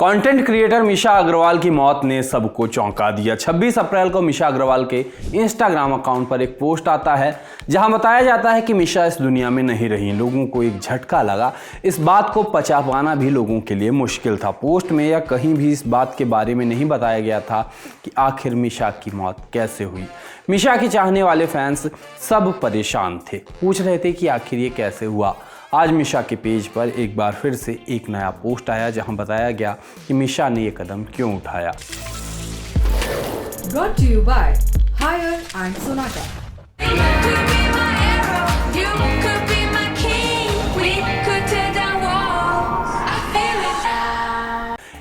Content creator Misha Agarwal की मौत ने सबको चौंका दिया। 26 अप्रैल को मीशा अग्रवाल के इंस्टाग्राम अकाउंट पर एक पोस्ट आता है जहां बताया जाता है कि मीशा इस दुनिया में नहीं रही। लोगों को एक झटका लगा। इस बात को पचा पाना भी लोगों के लिए मुश्किल था। पोस्ट में या कहीं भी इस बात के बारे में नहीं बताया गया था कि आखिर मीशा की मौत कैसे हुई। मीशा के चाहने वाले फैंस सब परेशान थे, पूछ रहे थे कि आखिर ये कैसे हुआ। आज मीशा के पेज पर एक बार फिर से एक नया पोस्ट आया जहां बताया गया कि मीशा ने ये कदम क्यों उठाया। Brought to you by Hire and Sonata.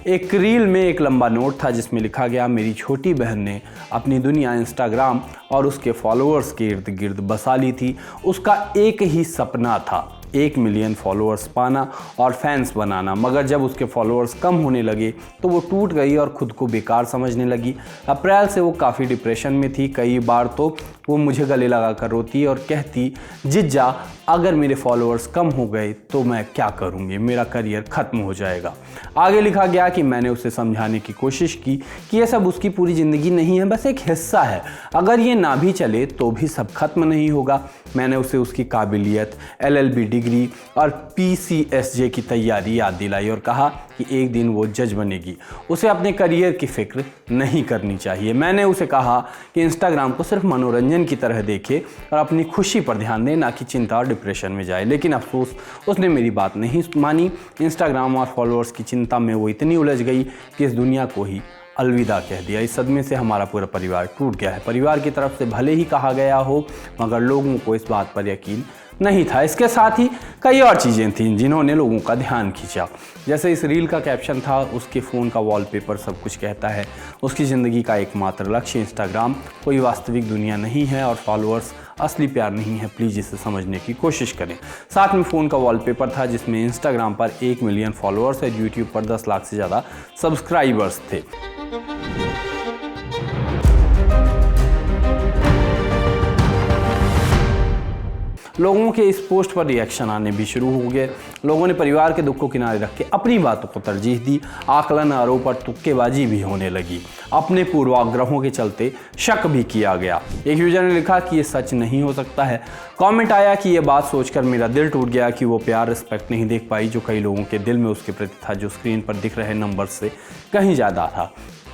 एक रील में एक लंबा नोट था जिसमें लिखा गया, मेरी छोटी बहन ने अपनी दुनिया इंस्टाग्राम और उसके फॉलोअर्स के इर्द गिर्द बसा ली थी। उसका एक ही सपना था, 1 मिलियन फॉलोअर्स पाना और फैंस बनाना, मगर जब उसके फॉलोअर्स कम होने लगे तो वो टूट गई और खुद को बेकार समझने लगी। अप्रैल से वो काफ़ी डिप्रेशन में थी। कई बार तो वो मुझे गले लगा कर रोती और कहती, जिज्जा अगर मेरे फॉलोअर्स कम हो गए तो मैं क्या करूँगी, मेरा करियर ख़त्म हो जाएगा। आगे लिखा गया कि मैंने उसे समझाने की कोशिश की कि ये सब उसकी पूरी ज़िंदगी नहीं है, बस एक हिस्सा है। अगर ये ना भी चले तो भी सब खत्म नहीं होगा। मैंने उसे उसकी काबिलियत, LLB डिग्री और PCSJ की तैयारी याद दिलाई और कहा कि एक दिन वो जज बनेगी, उसे अपने करियर की फिक्र नहीं करनी चाहिए। मैंने उसे कहा कि इंस्टाग्राम को सिर्फ मनोरंजन की तरह देखे और अपनी खुशी पर ध्यान दे, ना कि चिंता और डिप्रेशन में जाए। लेकिन अफसोस उसने मेरी बात नहीं मानी। इंस्टाग्राम और फॉलोअर्स की चिंता में वो इतनी उलझ गई कि इस दुनिया को ही अलविदा कह दिया। इस सदमे से हमारा पूरा परिवार टूट गया है। परिवार की तरफ से भले ही कहा गया हो, मगर लोगों को इस बात पर यकीन नहीं था। इसके साथ ही कई और चीज़ें थीं जिन्होंने लोगों का ध्यान खींचा। जैसे इस रील का कैप्शन था, उसके फ़ोन का वॉलपेपर सब कुछ कहता है। उसकी ज़िंदगी का एकमात्र लक्ष्य इंस्टाग्राम कोई वास्तविक दुनिया नहीं है और फॉलोअर्स असली प्यार नहीं है। प्लीज़ इसे समझने की कोशिश करें। साथ में फ़ोन का वॉलपेपर था जिसमें इंस्टाग्राम पर 1 मिलियन फॉलोअर्स और यूट्यूब पर 10 लाख से ज़्यादा सब्सक्राइबर्स थे। लोगों के इस पोस्ट पर रिएक्शन आने भी शुरू हो गए। लोगों ने परिवार के दुख को किनारे रख के अपनी बातों को तरजीह दी। आकलन, आरोप और तुक्केबाजी भी होने लगी। अपने पूर्वाग्रहों के चलते शक भी किया गया। एक यूजर ने लिखा कि ये सच नहीं हो सकता है। कमेंट आया कि ये बात सोचकर मेरा दिल टूट गया कि वो प्यार, रिस्पेक्ट नहीं देख पाई जो कई लोगों के दिल में उसके प्रति था, जो स्क्रीन पर दिख रहे नंबर से कहीं ज़्यादा था।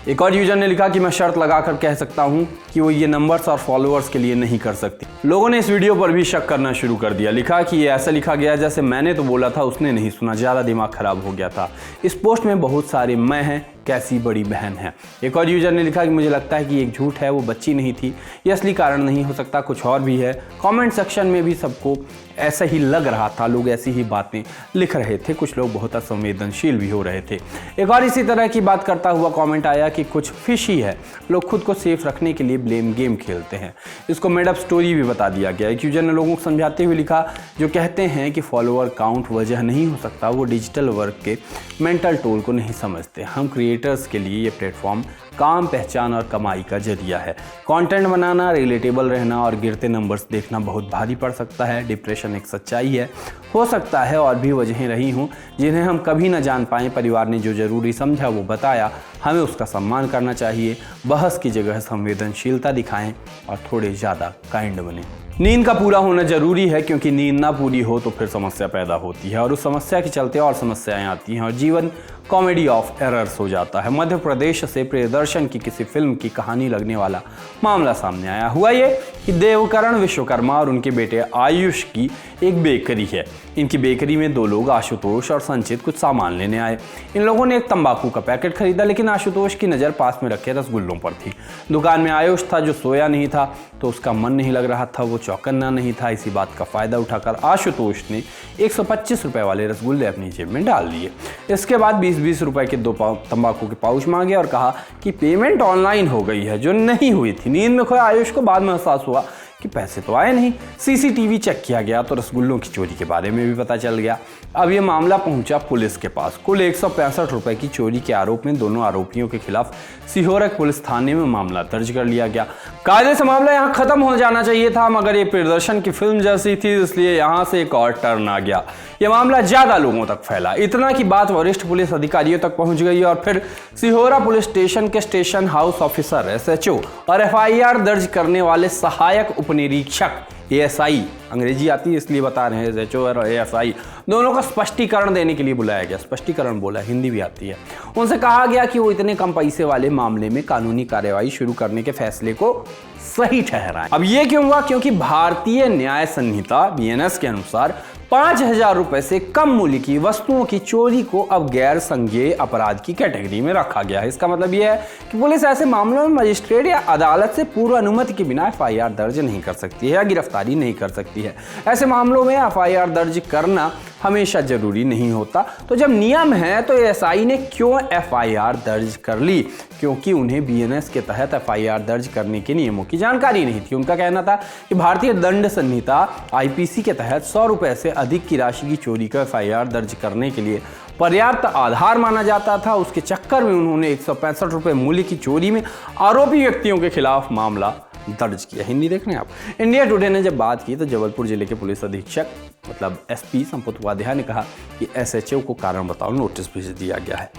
एक और यूजर ने लिखा कि मैं शर्त लगाकर कह सकता हूं कि वो ये नंबर्स और फॉलोअर्स के लिए नहीं कर सकती। लोगों ने इस वीडियो पर भी शक करना शुरू कर दिया। लिखा कि ये ऐसा लिखा गया जैसे मैंने तो बोला था, उसने नहीं सुना, ज़्यादा दिमाग खराब हो गया था। इस पोस्ट में बहुत सारे मैं हैं, कैसी बड़ी बहन है। एक और यूजर ने लिखा कि मुझे लगता है कि एक झूठ है, वो बच्ची नहीं थी, ये असली कारण नहीं हो सकता, कुछ और भी है। कमेंट सेक्शन में भी सबको ऐसा ही लग रहा था, लोग ऐसी ही बातें लिख रहे थे। कुछ लोग बहुत असंवेदनशील भी हो रहे थे। एक और इसी तरह की बात करता हुआ कमेंट आया कि कुछ फिशी है, लोग खुद को सेफ रखने के लिए ब्लेम गेम खेलते हैं। इसको मेड अप स्टोरी भी बता दिया गया। एक यूजर ने लोगों को समझाते हुए लिखा, जो कहते हैं कि फॉलोअर काउंट वजह नहीं हो सकता, वो डिजिटल वर्क के मेंटल टोल को नहीं समझते। हम क्रिएटर्स के लिए ये प्लेटफॉर्म काम, पहचान और कमाई का जरिया है। कंटेंट बनाना, रिलेटेबल रहना और गिरते नंबर्स देखना बहुत भारी पड़ सकता है। डिप्रेशन एक सच्चाई है, हो सकता है और भी वजहें रही हों जिन्हें हम कभी न जान पाएं। परिवार ने जो ज़रूरी समझा वो बताया, हमें उसका सम्मान करना चाहिए। बहस की जगह संवेदनशीलता दिखाएं और थोड़े ज़्यादा काइंड बने। नींद का पूरा होना जरूरी है, क्योंकि नींद ना पूरी हो तो फिर समस्या पैदा होती है और उस समस्या के चलते और समस्याएं आती हैं और जीवन कॉमेडी ऑफ एरर्स हो जाता है। मध्य प्रदेश से प्रियदर्शन की किसी फिल्म की कहानी लगने वाला मामला सामने आया। हुआ ये कि देवकरण विश्वकर्मा और उनके बेटे आयुष की एक बेकरी है। इनकी बेकरी में 2 लोग, आशुतोष और संचित, कुछ सामान लेने आए। इन लोगों ने एक तंबाकू का पैकेट खरीदा, लेकिन आशुतोष की नज़र पास में रखे रसगुल्लों पर थी। दुकान में आयुष था जो सोया नहीं था, तो उसका मन नहीं लग रहा था, वो चौकन्ना नहीं था। इसी बात का फ़ायदा उठाकर आशुतोष ने 125 रुपये वाले रसगुल्ले अपनी जेब में डाल लिए। इसके बाद 20-20 रुपए के 2 तंबाकू के पाउच मांगे और कहा कि पेमेंट ऑनलाइन हो गई है, जो नहीं हुई थी। नींद में खोया आयुष को बाद में एहसास हुआ कि पैसे तो आए नहीं। सीसीटीवी चेक किया गया तो रसगुल्लों की चोरी के बारे में भी पता चल गया। अब ये मामला पहुंचा पुलिस के पास। कुल 165 रुपए की चोरी के आरोप में दोनों आरोपियों के खिलाफ सिहोर पुलिस थाने में मामला दर्ज कर लिया गया। कायदे से मामला यहाँ खत्म हो जाना चाहिए था, मगर ये प्रदर्शन की फिल्म जैसी थी, इसलिए यहाँ से एक और टर्न आ गया। ये मामला ज्यादा लोगों तक फैला, इतना की बात वरिष्ठ पुलिस अधिकारियों तक पहुंच गई और फिर सिहोरा पुलिस स्टेशन के स्टेशन हाउस ऑफिसर SHO और FIR दर्ज करने वाले सहायक उपनिरीक्षक ASI, अंग्रेजी आती है इसलिए बता रहे हैं, SHO और ASI दोनों का स्पष्टीकरण देने के लिए बुलाया गया। स्पष्टीकरण बोला, हिंदी भी आती है। उनसे कहा गया कि वो इतने कम पैसे वाले मामले में कानूनी कार्रवाई शुरू करने के फैसले को सही ठहराएं। अब ये क्यों हुआ? क्योंकि भारतीय न्याय संहिता BNS के अनुसार 5,000 रुपए से कम मूल्य की वस्तुओं की चोरी को अब गैर संज्ञेय अपराध की कैटेगरी में रखा गया है। इसका मतलब यह है कि पुलिस ऐसे मामलों में मजिस्ट्रेट या अदालत से पूर्व अनुमति के बिना FIR दर्ज नहीं कर सकती है या गिरफ्तारी नहीं कर सकती है। ऐसे मामलों में FIR दर्ज करना हमेशा जरूरी नहीं होता। तो जब नियम है तो ASI ने क्यों FIR दर्ज कर ली? क्योंकि उन्हें BNS के तहत FIR दर्ज करने के नियमों की जानकारी नहीं थी। उनका कहना था कि भारतीय दंड संहिता IPC के तहत 100 रुपए से अधिक की राशि की चोरी का FIR दर्ज करने के लिए पर्याप्त आधार माना जाता था। उसके चक्कर में उन्होंने 165 रुपए मूल्य की चोरी में आरोपी व्यक्तियों के खिलाफ मामला दर्ज किया। हिंदी देख रहे हैं आप। इंडिया टुडे ने जब बात की तो जबलपुर जिले के पुलिस अधीक्षक मतलब SP संपत उपाध्याय ने कहा कि SHO को कारण बताओ नोटिस भेज दिया गया है।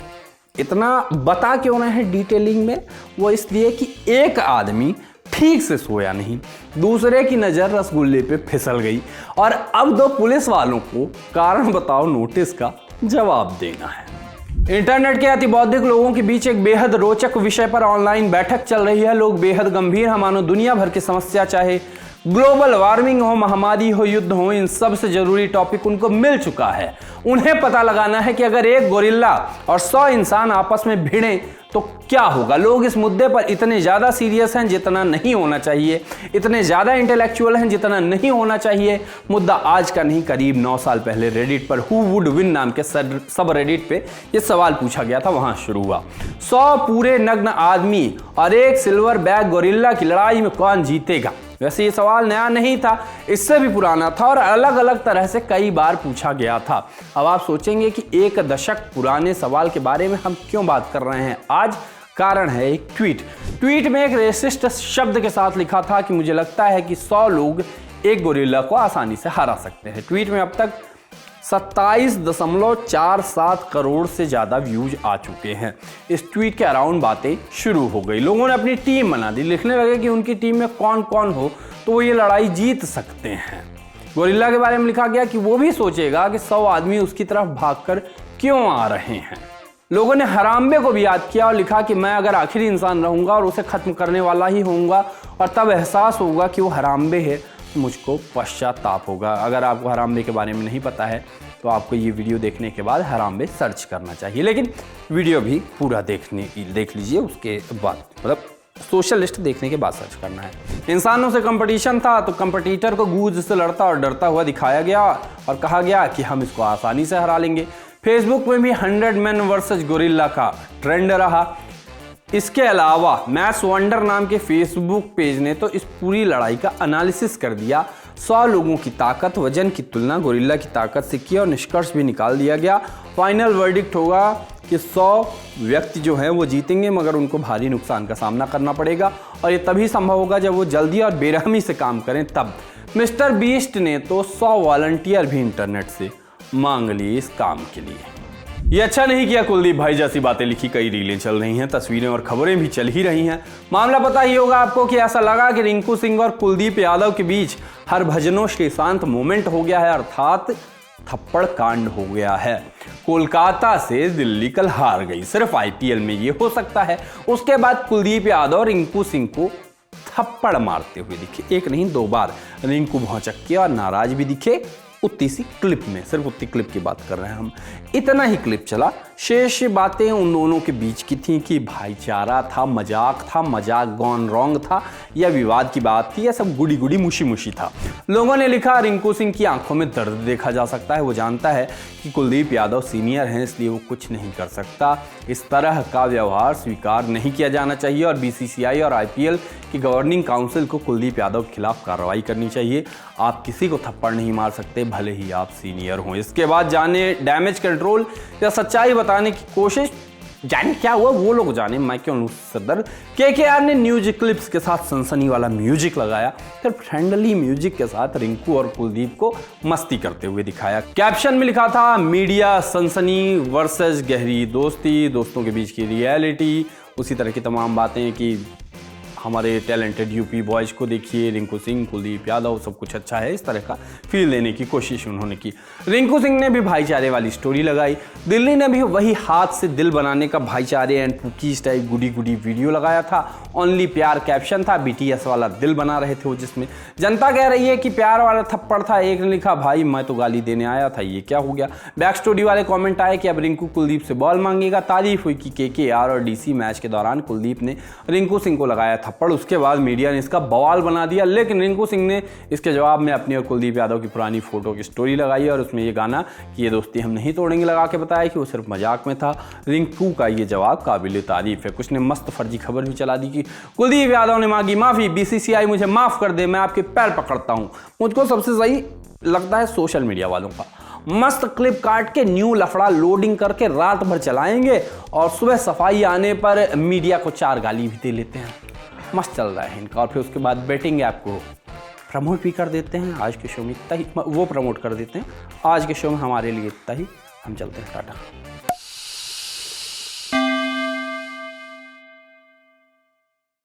इतना बता क्यों रहे हैं डिटेलिंग में? वो इसलिए कि एक आदमी ठीक से सोया नहीं, दूसरे की नजर रसगुल्ले पे फिसल गई और अब दो पुलिस वालों को कारण बताओ नोटिस का जवाब देना है। इंटरनेट के अति बौद्धिक लोगों के बीच एक बेहद रोचक विषय पर ऑनलाइन बैठक चल रही है। लोग बेहद गंभीर हैं, मानो दुनिया भर की समस्या, चाहे ग्लोबल वार्मिंग हो, महामारी हो, युद्ध हो, इन सब से जरूरी टॉपिक उनको मिल चुका है। उन्हें पता लगाना है कि अगर एक गोरिल्ला और 100 इंसान आपस में भिड़े तो क्या होगा। लोग इस मुद्दे पर इतने ज्यादा सीरियस हैं जितना नहीं होना चाहिए, इतने ज्यादा इंटेलेक्चुअल हैं जितना नहीं होना चाहिए। मुद्दा आज का नहीं, करीब 9 साल पहले रेडिट पर हु वुड विन नाम के सब रेडिट पे ये सवाल पूछा गया था, वहां शुरू हुआ। 100 पूरे नग्न आदमी और एक सिल्वर बैग गोरिल्ला की लड़ाई में कौन जीतेगा? वैसे ये सवाल नया नहीं था, इससे भी पुराना था और अलग अलग तरह से कई बार पूछा गया था। अब आप सोचेंगे कि एक दशक पुराने सवाल के बारे में हम क्यों बात कर रहे हैं आज? कारण है एक ट्वीट में एक रेसिस्ट शब्द के साथ लिखा था कि मुझे लगता है कि 100 लोग एक गोरिल्ला को आसानी से हरा सकते हैं। ट्वीट में अब तक 27.47 करोड़ से ज्यादा व्यूज आ चुके हैं। इस ट्वीट के अराउंड बातें शुरू हो गई, लोगों ने अपनी टीम बना दी, लिखने लगे कि उनकी टीम में कौन कौन हो तो वो ये लड़ाई जीत सकते हैं। गोरिल्ला के बारे में लिखा गया कि वो भी सोचेगा कि 100 आदमी उसकी तरफ भागकर क्यों आ रहे हैं। लोगों ने हराम्बे को भी याद किया और लिखा कि मैं अगर आखिरी इंसान रहूंगा और उसे खत्म करने वाला ही होऊंगा और तब एहसास होगा कि वो हराम्बे है, मुझको पश्चाताप होगा। अगर आपको हराम्बे के बारे में नहीं पता है तो आपको ये वीडियो देखने के बाद हराम्बे सर्च करना चाहिए, लेकिन वीडियो भी पूरा देख लीजिए, उसके बाद मतलब सोशल लिस्ट देखने के बाद सर्च करना है। इंसानों से कंपटीशन था तो कंपटीटर को गूंज से लड़ता और डरता हुआ दिखाया गया और कहा गया कि हम इसको आसानी से हरा लेंगे। फेसबुक में भी 100 मैन वर्सेस गोरिल्ला का ट्रेंड रहा। इसके अलावा मैथ्स वंडर नाम के फेसबुक पेज ने तो इस पूरी लड़ाई का एनालिसिस कर दिया। 100 लोगों की ताकत, वजन की तुलना गोरिल्ला की ताकत से की और निष्कर्ष भी निकाल दिया गया। फाइनल वर्डिक्ट होगा कि 100 व्यक्ति जो हैं वो जीतेंगे, मगर उनको भारी नुकसान का सामना करना पड़ेगा और ये तभी संभव होगा जब वो जल्दी और बेरहमी से काम करें तब। मिस्टर बीस्ट ने तो 100 वॉलंटियर भी इंटरनेट से मांग लिए इस काम के लिए। ये अच्छा नहीं किया कुलदीप भाई जैसी बातें लिखी कई रीलें चल रही हैं, तस्वीरें और खबरें भी चल ही रही हैं। मामला पता ही होगा आपको कि ऐसा लगा कि रिंकू सिंह और कुलदीप यादव के बीच हरभजनों श्रीशांत मोमेंट हो गया है, अर्थात थप्पड़ कांड हो गया है। कोलकाता से दिल्ली कल हार गई, सिर्फ IPL में ये हो सकता है। उसके बाद कुलदीप यादव रिंकू सिंह को थप्पड़ मारते हुए दिखे, एक नहीं 2 बार। रिंकू भौचक्के और नाराज भी दिखे उतनी सी क्लिप में, सिर्फ उतनी क्लिप की बात कर रहे हैं हम। इतना ही क्लिप चला, शेष बातें उन दोनों के बीच की थी कि भाईचारा था, मजाक गॉन रॉन्ग था, या विवाद की बात थी, या सब गुड़ी गुड़ी मुशी मुशी था। लोगों ने लिखा, रिंकू सिंह की आंखों में दर्द देखा जा सकता है। वो जानता है कि कुलदीप यादव सीनियर हैं, इसलिए वो कुछ नहीं कर सकता। इस तरह का व्यवहार स्वीकार नहीं किया जाना चाहिए और बीसीसीआई और आईपीएल की गवर्निंग काउंसिल को कुलदीप यादव के खिलाफ कार्रवाई करनी चाहिए। आप किसी को थप्पड़ नहीं मार सकते, भले ही आप सीनियर हों। इसके बाद जाने डैमेज कंट्रोल या सच्चाई बताने की कोशिश, जाने क्या हुआ वो लोग जाने, मैं क्यों लूं सदर। केकेआर ने न्यूज क्लिप्स के साथ सनसनी वाला म्यूजिक लगाया, फिर फ्रेंडली म्यूजिक के साथ रिंकू और कुलदीप को मस्ती करते हुए दिखाया। कैप्शन में लिखा था, मीडिया सनसनी वर्सेस गहरी दोस्ती, दोस्तों के बीच की रियलिटी। उसी तरह की तमाम बातें कि हमारे टैलेंटेड यूपी बॉयज़ को देखिए, रिंकू सिंह, कुलदीप यादव, सब कुछ अच्छा है, इस तरह का फील देने की कोशिश उन्होंने की। रिंकू सिंह ने भी भाईचारे वाली स्टोरी लगाई, दिल्ली ने भी वही हाथ से दिल बनाने का भाईचारे and cookies type goody goody video लगाया था। ओनली प्यार कैप्शन था, बीटीएस वाला दिल बना रहे थे वो, जिसमें जनता कह रही है कि प्यार वाला थप्पड़ था। एक ने लिखा, भाई मैं तो गाली देने आया था, ये क्या हो गया। बैक स्टोरी वाले कॉमेंट आए कि अब रिंकू कुलदीप से बॉल मांगेगा। तारीफ हुई कि केकेआर और डीसी मैच के दौरान कुलदीप ने रिंकू सिंह को लगाया थप्पड़। उसके बाद मीडिया ने इसका बवाल बना दिया, लेकिन रिंकू सिंह ने इसके जवाब में अपनी और कुलदीप यादव की पुरानी फोटो की स्टोरी लगाई और उसमें ये गाना कि ये दोस्ती हम नहीं तोड़ेंगे लगा के बताया कि वो सिर्फ मजाक में था। रिंकू का ये जवाब काबिल तारीफ है। कुछ ने मस्त फर्जी खबर भी चला दी कि कुलदीप यादव ने मांगी माफी, बीसीसीआई मुझे माफ कर दे, मैं आपके पैर पकड़ता हूं। मुझको सबसे सही लगता है सोशल मीडिया वालों का, मस्त क्लिप काट के न्यू लफड़ा लोडिंग करके रात भर चलाएंगे और सुबह सफाई आने पर मीडिया को 4 गाली भी दे लेते हैं। मस्त चल रहा है इनका। और फिर उसके बाद बेटिंग ऐप को प्रमोट भी कर देते हैं। आज के शो में इतना ही वो प्रमोट कर देते हैं। आज के शो में हमारे लिए इतना ही, हम चलते हैं, टाटा।